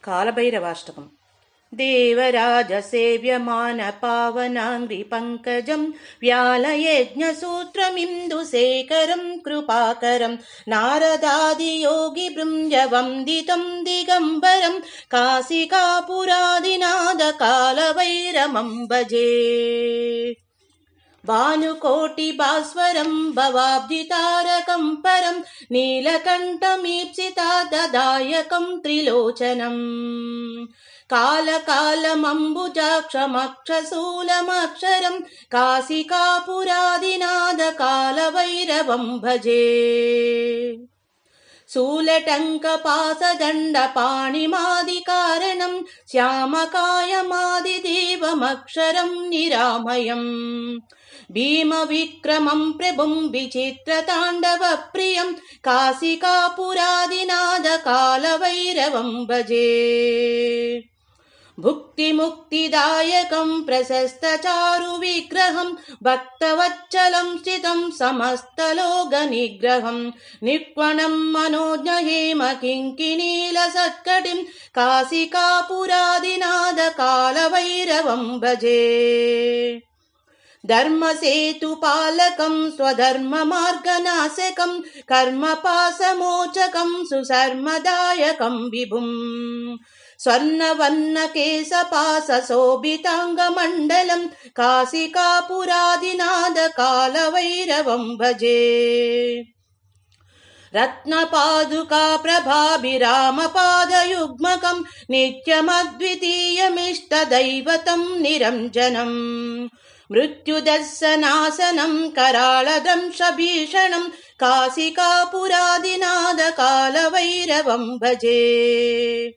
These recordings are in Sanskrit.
कालभैरवाष्टकम्। देवराजसेव्यमानपावनाङ्घ्रिपङ्कजं व्यालयज्ञसूत्रमिन्दुशेखरं कृपाकरं नारदादियोगिबृन्दवन्दितं दिगम्बरं काशिकापुरादिनाथकालभैरवं भजे। भानुकोटिभास्वरं भवाब्धितारकं परं नीलकण्ठमीप्सितादायकं त्रिलोचनम् कालकालमम्बुजाक्षमक्षशूलमक्षरं काशिकापुरादिनाथकालभैरवं भजे। शूलटङ्कपाशदण्डपाणिमादिकारणं श्यामकायमादिदेवमक्षरं निरामयम् भीमविक्रमं प्रभुं विचित्रताण्डवप्रियं काशिकापुरादिनाथकालभैरवं भजे। भुक्तिमुक्तिदायकं प्रशस्तचारुविग्रहं भक्तवत्सलं स्थितं समस्तलोकनिग्रहं निर्वणं मनोज्ञहेमकिङ्किणीलसत्कटिं काशिकापुरादिनाथकालभैरवं भजे। धर्मसेतुपालकं स्वधर्ममार्गनाशकं कर्मपाशमोचकं सुशर्मदायकं विभुं स्वर्णवर्णकेशपाशशोभिताङ्गमण्डलं काशिकापुरादिनाथकालभैरवं भजे। रत्नपादुकाप्रभाभिरामपादयुग्मकं नित्यमद्वितीयमिष्टदैवतं निरञ्जनम् मृत्युदर्शनाशनं कराळदंशभीषणं काशिकापुरादिनाथकालभैरवं भजे।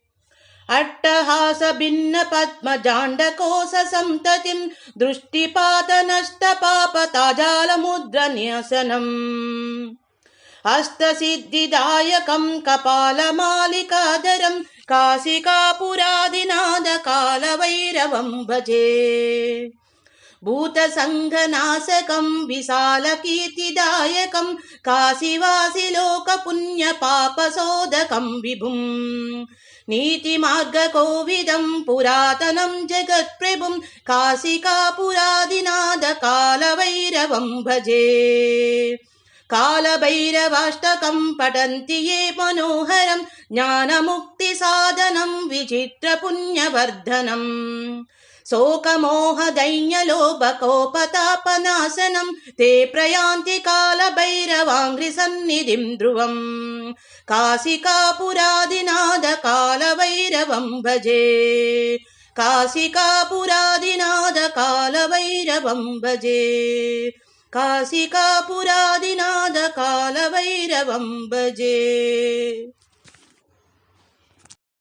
अट्टहासभिन्नपद्मजाण्डकोशसन्ततिं दृष्टिपातनष्टपापताजालमुद्रन्यसनम् हस्तसिद्धिदायकं कपालमालिकाधरं काशिकापुरादिनाथकालभैरवं भजे। भूतसङ्घनाशकं विशालकीर्तिदायकं काशीवासिलोकपुण्यपापशोधकं विभुं नीतिमार्गकोविदं पुरातनं जगत्प्रभुं काशिकापुरादिनाथकालभैरवं भजे। कालभैरवाष्टकं पठन्ति ये मनोहरं ज्ञानमुक्तिसाधनं विचित्रपुण्यवर्धनम् शोकमोहदैन्यलोभकोपतापनाशनं ते प्रयान्ति कालभैरवाङ्घ्रिसन्निधिं ध्रुवम् काशिकापुरादिनाथकालभैरवं भजे। काशिकापुरादिनाथकालभैरवं भजे। काशिकापुरादिनाथकालभैरवं भजे।